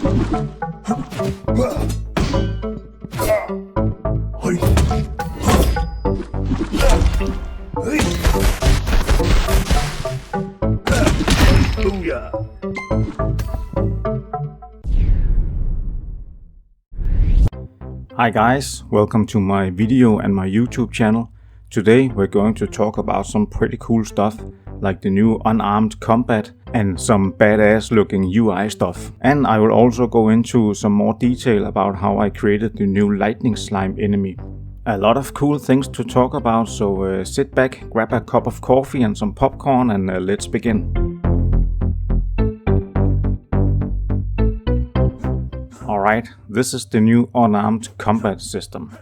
Hi guys, welcome to my video and my YouTube channel. Today we're going to talk about some pretty cool stuff like the new Unarmed Combat and some badass looking UI stuff. And I will also go into some more detail about how I created the new lightning slime enemy. A lot of cool things to talk about, so sit back, grab a cup of coffee and some popcorn and let's begin. Alright, this is the new Unarmed Combat system.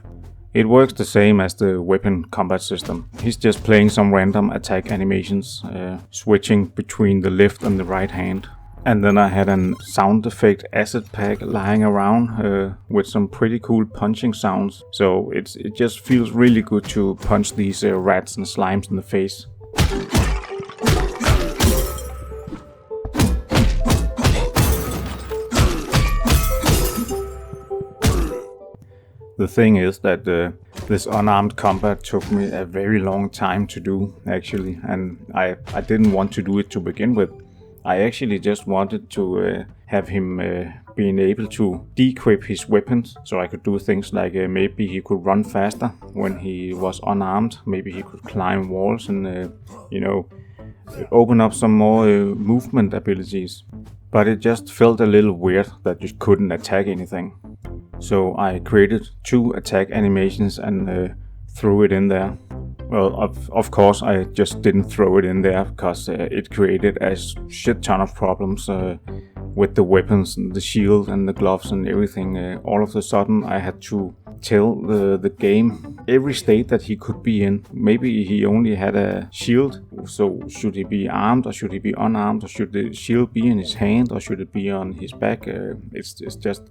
It works the same as the weapon combat system. He's just playing some random attack animations, switching between the left and the right hand. And then I had a sound effect asset pack lying around with some pretty cool punching sounds. So it just feels really good to punch these rats and slimes in the face. The thing is that this Unarmed Combat took me a very long time to do, actually, and I didn't want to do it to begin with. I actually just wanted to have him being able to de-equip his weapons, so I could do things like maybe he could run faster when he was unarmed, maybe he could climb walls and, open up some more movement abilities. But it just felt a little weird that you couldn't attack anything. So I created 2 attack animations and threw it in there. Well, of course I just didn't throw it in there because it created a shit ton of problems with the weapons and the shield and the gloves and everything. All of a sudden I had to tell the game every state that he could be in. Maybe he only had a shield, so should he be armed or should he be unarmed, or should the shield be in his hand or should it be on his back? It's just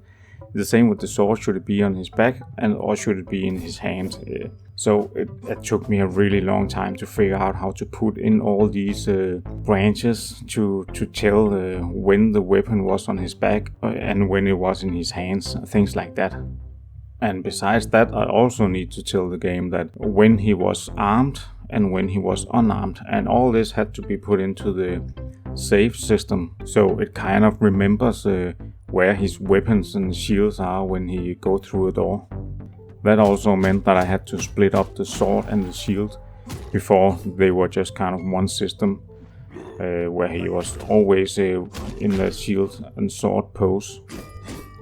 the same with the sword. Should it be on his back or should it be in his hand? So it took me a really long time to figure out how to put in all these branches to tell when the weapon was on his back and when it was in his hands, things like that. And besides that, I also need to tell the game that when he was armed and when he was unarmed, and all this had to be put into the save system, so it kind of remembers where his weapons and shields are when he go through a door. That also meant that I had to split up the sword and the shield. Before they were just kind of one system, where he was always in the shield and sword pose.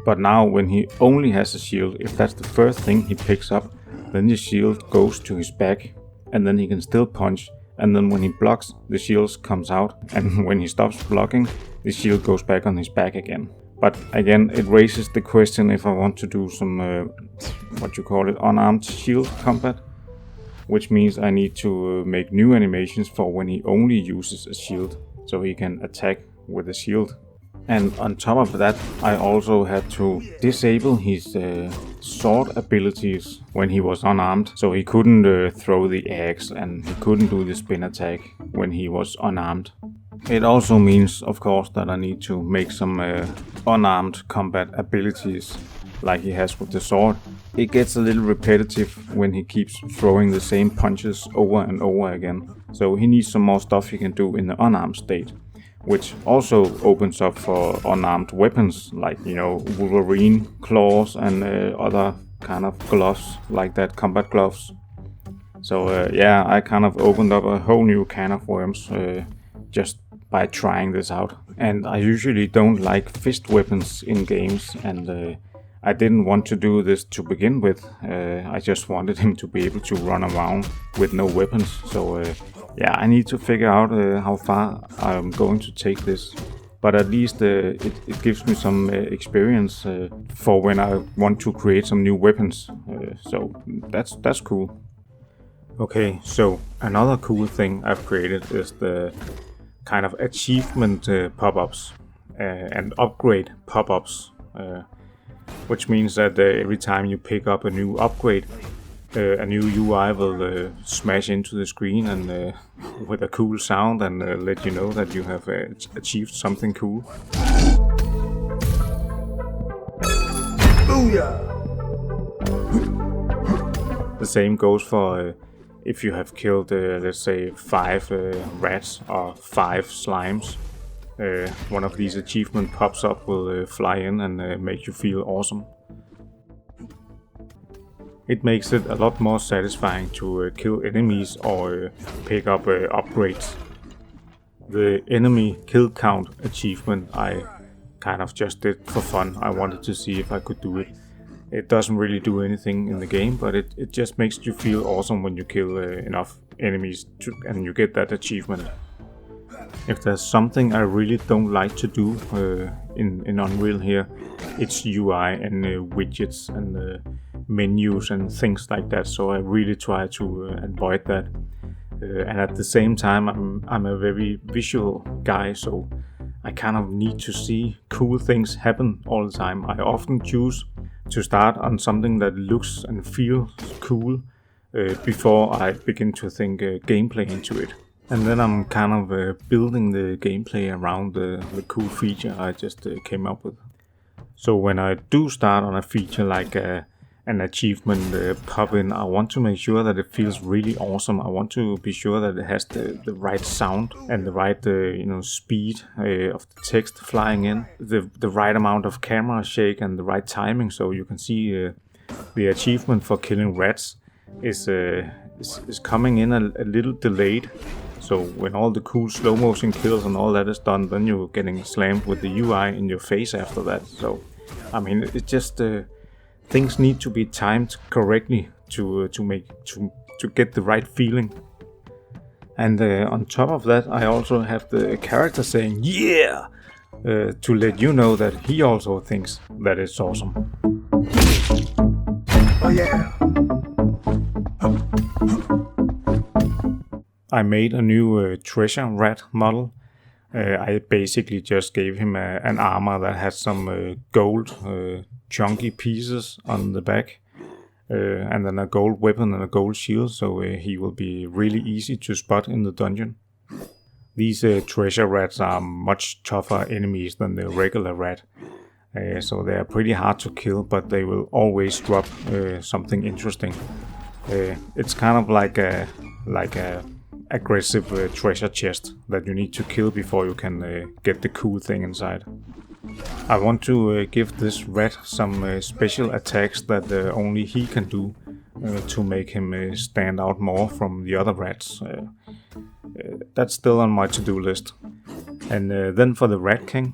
But now when he only has a shield, if that's the first thing he picks up, then the shield goes to his back and then he can still punch. And then when he blocks, the shield comes out, and when he stops blocking, the shield goes back on his back again. But again, it raises the question if I want to do some, unarmed shield combat, which means I need to make new animations for when he only uses a shield, so he can attack with a shield. And on top of that, I also had to disable his sword abilities when he was unarmed, so he couldn't throw the axe and he couldn't do the spin attack when he was unarmed. It also means, of course, that I need to make some unarmed combat abilities like he has with the sword. It gets a little repetitive when he keeps throwing the same punches over and over again, so he needs some more stuff he can do in the unarmed state, which also opens up for unarmed weapons like, Wolverine claws and other kind of gloves like that, combat gloves. So I kind of opened up a whole new can of worms just by trying this out. And I usually don't like fist weapons in games, and I didn't want to do this to begin with. I just wanted him to be able to run around with no weapons. So I need to figure out how far I'm going to take this. But at least it gives me some experience for when I want to create some new weapons. So that's cool. Okay, so another cool thing I've created is the kind of achievement pop-ups and upgrade pop-ups, which means that every time you pick up a new upgrade, a new UI will smash into the screen and with a cool sound and let you know that you have achieved something cool. The same goes for if you have killed, let's say, 5 rats or 5 slimes. One of these achievements pops up, will fly in and make you feel awesome. It makes it a lot more satisfying to kill enemies or pick up upgrades. The enemy kill count achievement I kind of just did for fun. I wanted to see if I could do it. It doesn't really do anything in the game, but it just makes you feel awesome when you kill enough enemies and you get that achievement. If there's something I really don't like to do in Unreal here, it's UI and widgets and menus and things like that, so I really try to avoid that. And at the same time, I'm a very visual guy, so I kind of need to see cool things happen all the time. I often choose to start on something that looks and feels cool before I begin to think gameplay into it. And then I'm kind of building the gameplay around the cool feature I just came up with. So when I do start on a feature like an achievement pop in, I want to make sure that it feels really awesome. I want to be sure that it has the right sound and the right speed of the text flying in, the right amount of camera shake and the right timing, so you can see the achievement for killing rats is coming in a little delayed. So when all the cool slow motion kills and all that is done, then you're getting slammed with the UI in your face after that. So I mean, it just things need to be timed correctly to get the right feeling. And on top of that, I also have the character saying "yeah" to let you know that he also thinks that it's awesome. Oh yeah! I made a new treasure rat model. I basically just gave him an armor that had some gold chunky pieces on the back, and then a gold weapon and a gold shield, so he will be really easy to spot in the dungeon. These treasure rats are much tougher enemies than the regular rat, so they are pretty hard to kill, but they will always drop something interesting. It's kind of like a aggressive treasure chest that you need to kill before you can get the cool thing inside. I want to give this rat some special attacks that only he can do to make him stand out more from the other rats. That's still on my to-do list. And then for the Rat King,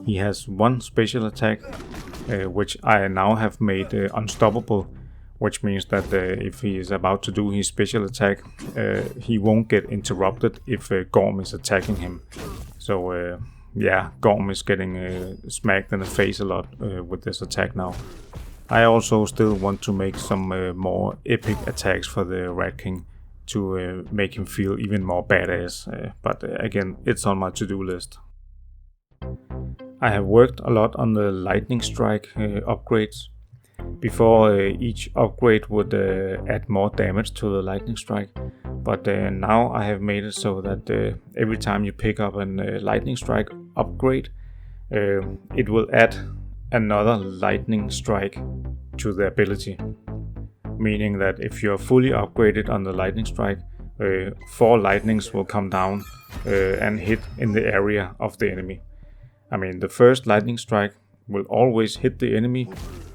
he has one special attack which I now have made unstoppable, which means that if he is about to do his special attack, he won't get interrupted if Gorm is attacking him. So yeah, Gorm is getting smacked in the face a lot with this attack now. I also still want to make some more epic attacks for the Rat King to make him feel even more badass, but again, it's on my to-do list. I have worked a lot on the Lightning Strike upgrades. Before, each upgrade would add more damage to the Lightning Strike, but now I have made it so that every time you pick up a Lightning Strike upgrade, it will add another Lightning Strike to the ability. Meaning that if you're fully upgraded on the Lightning Strike, 4 lightnings will come down and hit in the area of the enemy. I mean, the first Lightning Strike will always hit the enemy,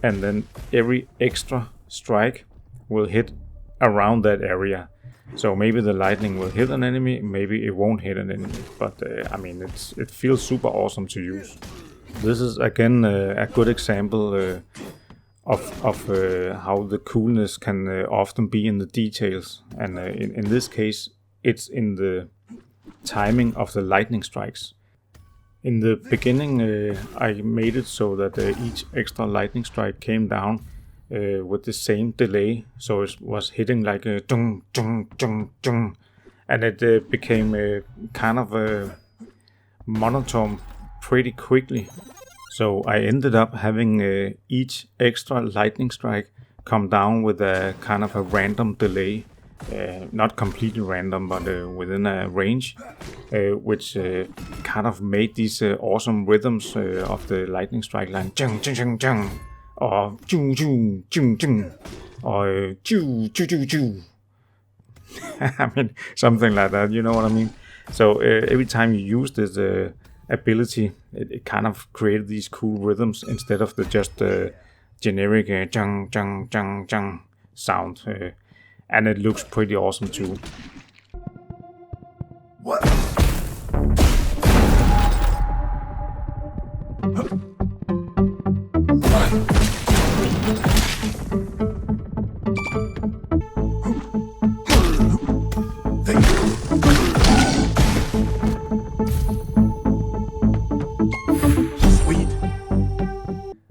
and then every extra strike will hit around that area. So maybe the lightning will hit an enemy, maybe it won't hit an enemy, but I mean, it feels super awesome to use. This is again a good example of how the coolness can often be in the details, and in this case it's in the timing of the lightning strikes. In the beginning I made it so that each extra lightning strike came down with the same delay, so it was hitting like a dung dung dung dung, and it became kind of monotone pretty quickly. So I ended up having each extra lightning strike come down with a kind of a random delay, not completely random, but within a range, which kind of made these awesome rhythms of the lightning strike line, chung chung chung chung, or choo choo choo choo, or choo choo choo choo. I mean, something like that, you know what I mean? So every time you use this ability, it kind of created these cool rhythms instead of the just generic jung jung jung jung sound, and it looks pretty awesome too. What?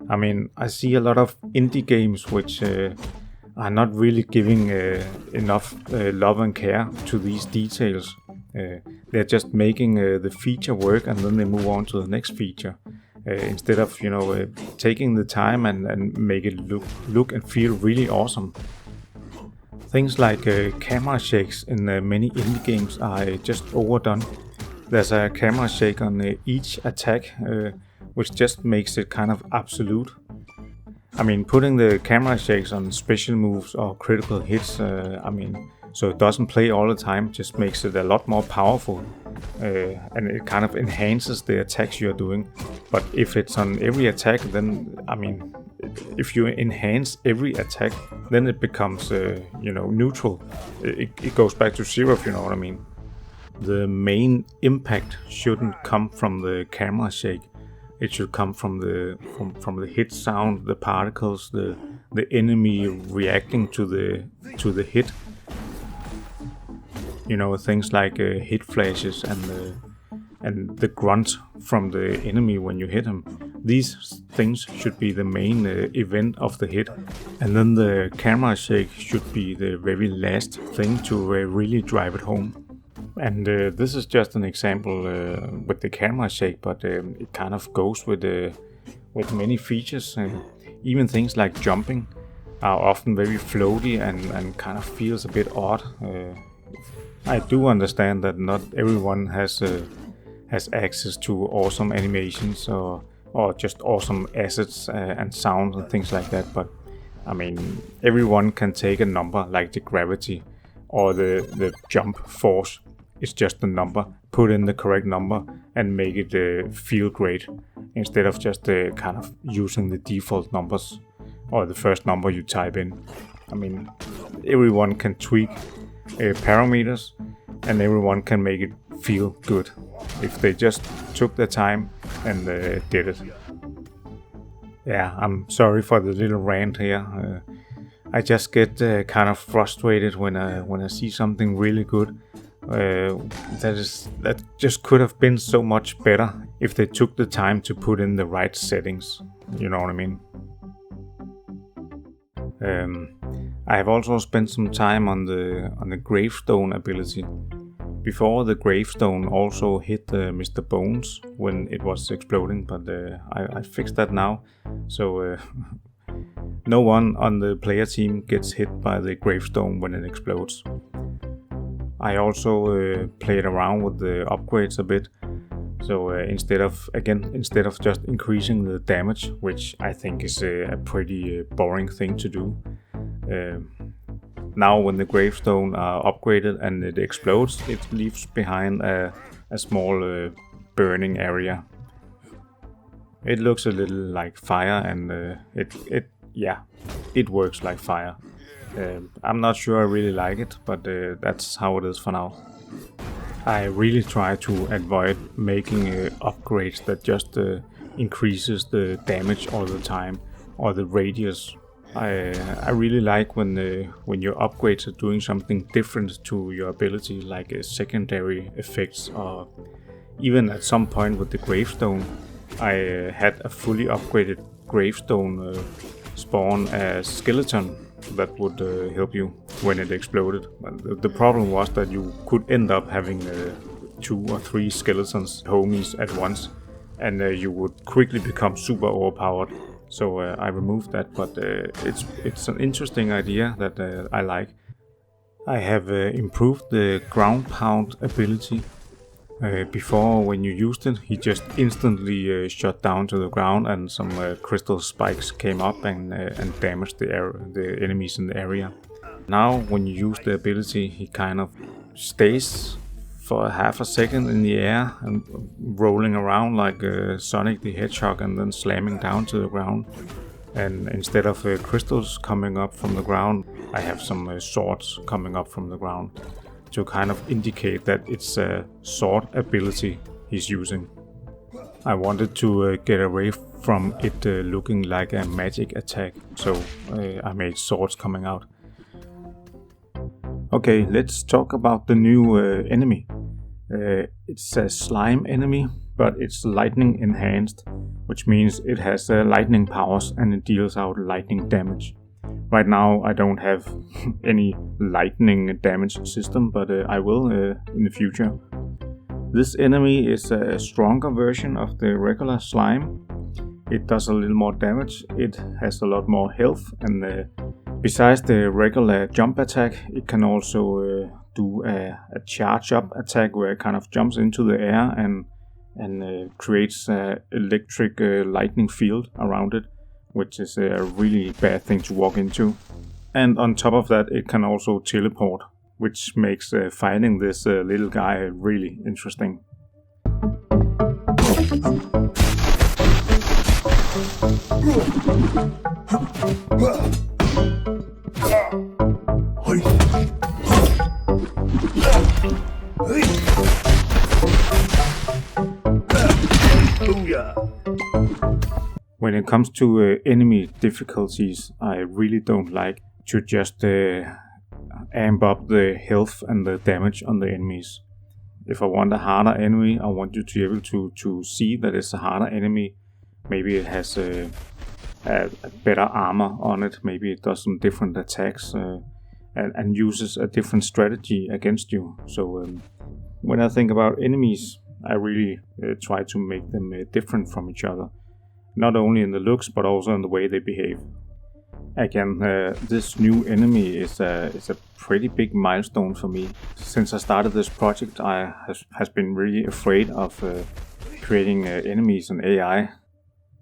I mean, I see a lot of indie games which are not really giving enough love and care to these details. They're just making the feature work and then they move on to the next feature. Instead of, taking the time and make it look and feel really awesome. Things like camera shakes in many indie games are just overdone. There's a camera shake on each attack, which just makes it kind of absolute. I mean, putting the camera shakes on special moves or critical hits, so it doesn't play all the time, just makes it a lot more powerful. And it kind of enhances the attacks you're doing. But if it's on every attack, then, if you enhance every attack, then it becomes, neutral. It goes back to zero, if you know what I mean. The main impact shouldn't come from the camera shake. It should come from the hit sound, the particles, the enemy reacting to the hit. Things like hit flashes and the grunt from the enemy when you hit him. These things should be the main event of the hit, and then the camera shake should be the very last thing to really drive it home. And this is just an example with the camera shake, but it kind of goes with many features. Even things like jumping are often very floaty and kind of feels a bit odd. I do understand that not everyone has access to awesome animations or just awesome assets and sound and things like that, but everyone can take a number like the gravity or the jump force. It's just a number, put in the correct number and make it feel great, instead of just kind of using the default numbers or the first number you type in. Everyone can tweak parameters and everyone can make it feel good if they just took the time and did it. Yeah, I'm sorry for the little rant here. I just get kind of frustrated when I see something really good. That just could have been so much better if they took the time to put in the right settings. You know what I mean? I have also spent some time on the Gravestone ability. Before, the Gravestone also hit Mr. Bones when it was exploding, but I fixed that now, so no one on the player team gets hit by the Gravestone when it explodes. I also played around with the upgrades a bit, so instead of just increasing the damage, which I think is a pretty boring thing to do, now when the Gravestone are upgraded and it explodes, it leaves behind a small burning area. It looks a little like fire, and it works like fire. I'm not sure I really like it, but that's how it is for now. I really try to avoid making upgrades that just increases the damage all the time or the radius. I really like when your upgrades are doing something different to your ability, like secondary effects, or even at some point with the Gravestone, I had a fully upgraded Gravestone spawn a skeleton that would help you when it exploded. But the problem was that you could end up having 2 or 3 skeletons homies at once, and you would quickly become super overpowered. So I removed that, but it's an interesting idea that I like. I have improved the ground pound ability. Before, when you used it, he just instantly shot down to the ground, and some crystal spikes came up and damaged the enemies in the area. Now, when you use the ability, he kind of stays for half a second in the air and rolling around like Sonic the Hedgehog, and then slamming down to the ground. And instead of crystals coming up from the ground, I have some swords coming up from the ground, to kind of indicate that it's a sword ability he's using. I wanted to get away from it looking like a magic attack, so I made swords coming out. Okay, let's talk about the new enemy. It's a slime enemy, but it's lightning enhanced, which means it has lightning powers and it deals out lightning damage. Right now I don't have any lightning damage system, but I will in the future. This enemy is a stronger version of the regular slime. It does a little more damage, it has a lot more health, and besides the regular jump attack, it can also do a charge up attack where it kind of jumps into the air and creates an electric lightning field around it, which is a really bad thing to walk into. And on top of that, it can also teleport, which makes fighting this little guy really interesting. When it comes to enemy difficulties, I really don't like to just amp up the health and the damage on the enemies. If I want a harder enemy, I want you to be able to see that it's a harder enemy. Maybe it has a better armor on it, maybe it does some different attacks and uses a different strategy against you. So when I think about enemies, I really try to make them different from each other. Not only in the looks, but also in the way they behave. Again, this new enemy is a pretty big milestone for me. Since I started this project, I has been really afraid of creating enemies and AI.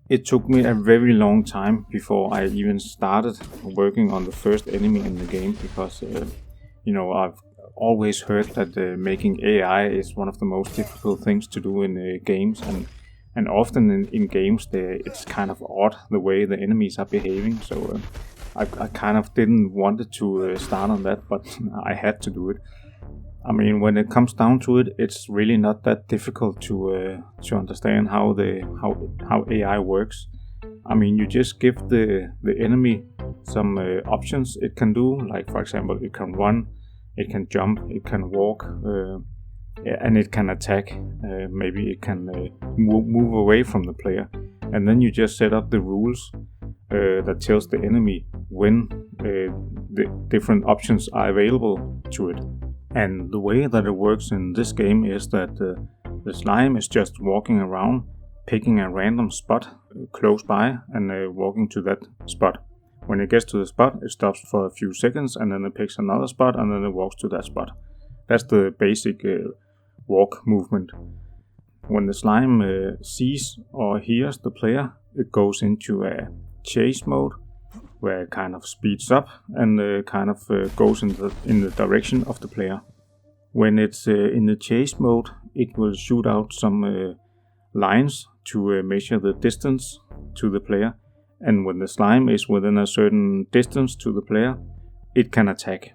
It took me a very long time before I even started working on the first enemy in the game, because I've always heard that making AI is one of the most difficult things to do in games, and often in games it's kind of odd the way the enemies are behaving, so I kind of didn't want to start on that, but I had to do it. I mean, when it comes down to it, it's really not that difficult to understand how AI works. I mean, you just give the enemy some options it can do, like for example, it can run, it can jump, it can walk, and it can attack. Maybe it can move away from the player, and then you just set up the rules that tells the enemy when the different options are available to it. And the way that it works in this game is that the slime is just walking around, picking a random spot close by and walking to that spot. When it gets to the spot, it stops for a few seconds, and then it picks another spot, and then it walks to that spot. That's the basic walk movement. When the slime sees or hears the player, it goes into a chase mode, where it kind of speeds up and kind of goes in the direction of the player. When it's in the chase mode, it will shoot out some lines to measure the distance to the player, and when the slime is within a certain distance to the player, it can attack.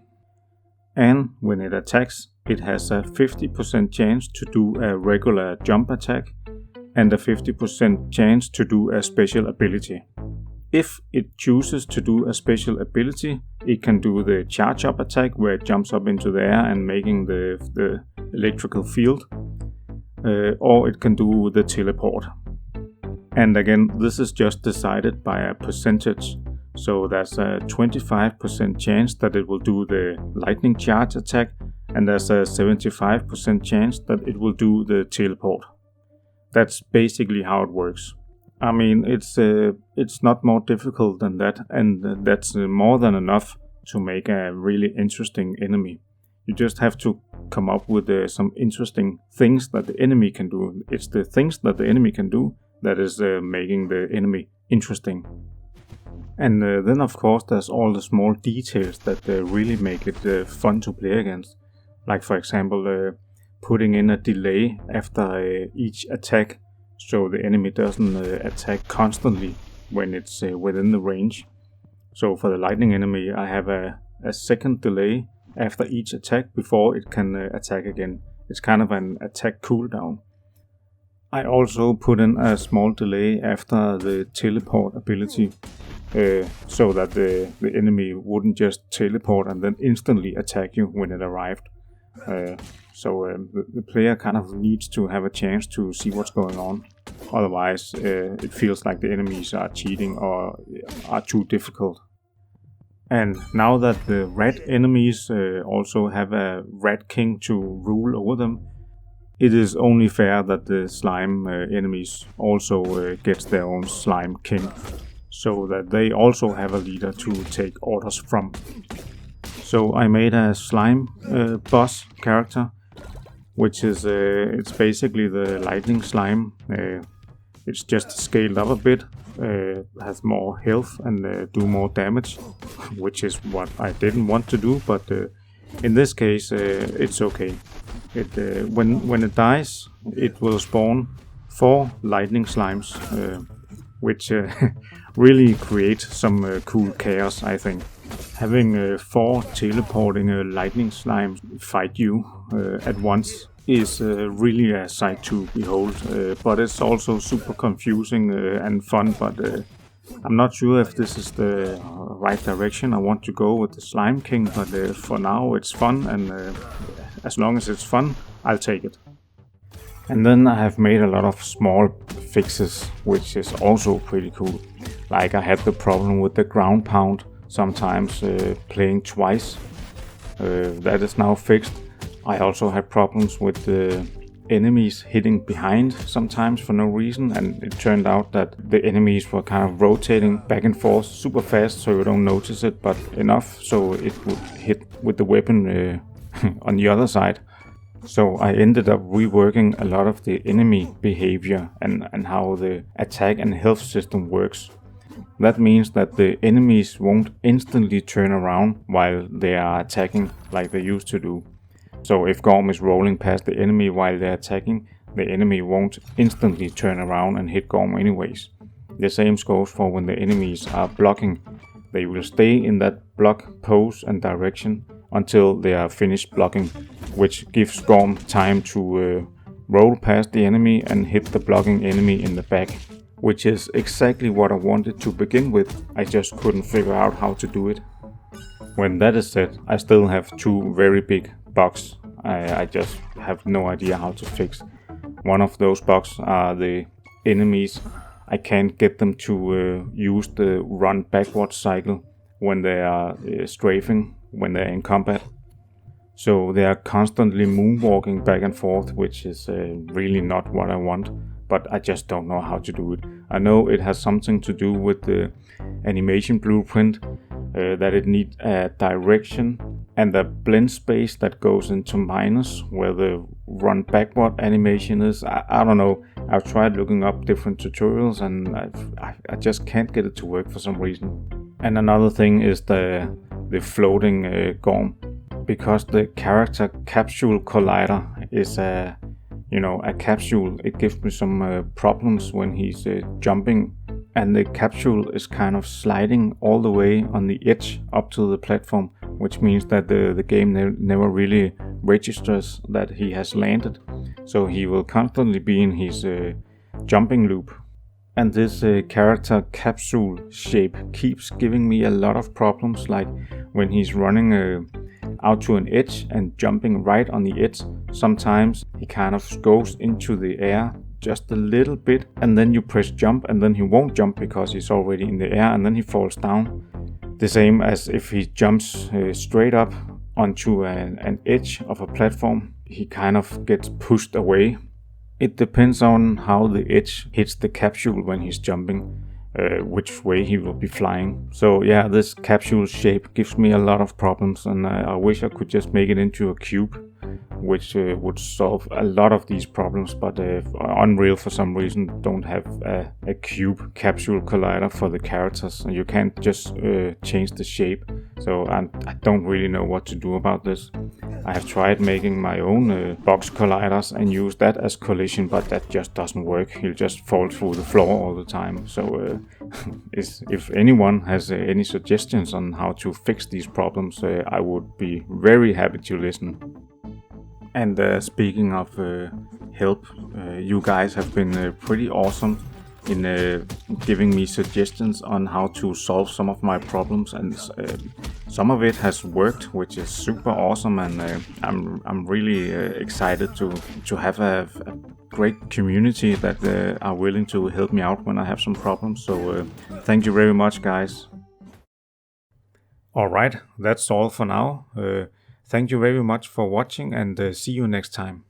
And when it attacks, it has a 50% chance to do a regular jump attack and a 50% chance to do a special ability. If it chooses to do a special ability, it can do the charge up attack where it jumps up into the air and making the electrical field, or it can do the teleport. And again, this is just decided by a percentage. So there's a 25% chance that it will do the lightning charge attack, and there's a 75% chance that it will do the teleport. That's basically how it works. I mean, it's not more difficult than that, and that's more than enough to make a really interesting enemy. You just have to come up with some interesting things that the enemy can do. It's the things that the enemy can do that is making the enemy interesting. And then of course there's all the small details that really make it fun to play against. Like for example putting in a delay after each attack, so the enemy doesn't attack constantly when it's within the range. So for the lightning enemy I have a second delay after each attack before it can attack again. It's kind of an attack cooldown. I also put in a small delay after the teleport ability, so that the enemy wouldn't just teleport and then instantly attack you when it arrived. So the player kind of needs to have a chance to see what's going on. Otherwise it feels like the enemies are cheating or are too difficult. And now that the red enemies also have a red king to rule over them, it is only fair that the slime enemies also get their own slime king, so that they also have a leader to take orders from. So I made a slime boss character, which is it's basically the lightning slime. It's just scaled up a bit, has more health and do more damage, which is what I didn't want to do, but in this case it's okay. When it dies, it will spawn 4 lightning slimes, which really create some cool chaos, I think. Having 4 teleporting lightning slimes fight you at once is really a sight to behold, but it's also super confusing and fun, but I'm not sure if this is the right direction. I want to go with the Slime King, but for now it's fun, and as long as it's fun, I'll take it. And then I have made a lot of small fixes, which is also pretty cool. Like I had the problem with the ground pound, sometimes playing twice. That is now fixed. I also had problems with the enemies hitting behind sometimes for no reason, and it turned out that the enemies were kind of rotating back and forth super fast, so you don't notice it, but enough so it would hit with the weapon on the other side. So I ended up reworking a lot of the enemy behavior and how the attack and health system works. That means that the enemies won't instantly turn around while they are attacking like they used to do. So if Gorm is rolling past the enemy while they're attacking, the enemy won't instantly turn around and hit Gorm anyways. The same goes for when the enemies are blocking. They will stay in that block pose and direction until they are finished blocking, which gives Gorm time to roll past the enemy and hit the blocking enemy in the back, which is exactly what I wanted to begin with. I just couldn't figure out how to do it. When that is said, I still have 2 very big bugs I just have no idea how to fix. One of those bugs are the enemies. I can't get them to use the run backwards cycle when they are strafing, when they're in combat. So they are constantly moonwalking back and forth, which is really not what I want, but I just don't know how to do it. I know it has something to do with the animation blueprint, that it needs a direction and the blend space that goes into minus where the run backward animation is. I don't know. I've tried looking up different tutorials and I just can't get it to work for some reason. And another thing is the floating Gorm, because the character capsule collider is a capsule. It gives me some problems when he's jumping, and the capsule is kind of sliding all the way on the edge up to the platform, which means that the game never really registers that he has landed. So he will constantly be in his jumping loop. And this character capsule shape keeps giving me a lot of problems, like when he's running out to an edge and jumping right on the edge. Sometimes he kind of goes into the air just a little bit, and then you press jump and then he won't jump because he's already in the air, and then he falls down. The same as if he jumps straight up onto an edge of a platform, he kind of gets pushed away. It depends on how the edge hits the capsule when he's jumping. which way he will be flying. So yeah, this capsule shape gives me a lot of problems, and I wish I could just make it into a cube, which would solve a lot of these problems, but Unreal for some reason don't have a cube capsule collider for the characters, and you can't just change the shape. So I don't really know what to do about this. I have tried making my own box colliders and use that as collision, but that just doesn't work. He'll just fall through the floor all the time. So if anyone has any suggestions on how to fix these problems, I would be very happy to listen. And speaking of help, you guys have been pretty awesome in giving me suggestions on how to solve some of my problems, and some of it has worked, which is super awesome, and I'm really excited to have a great community that are willing to help me out when I have some problems. So thank you very much, guys. Alright, that's all for now. Thank you very much for watching, and see you next time.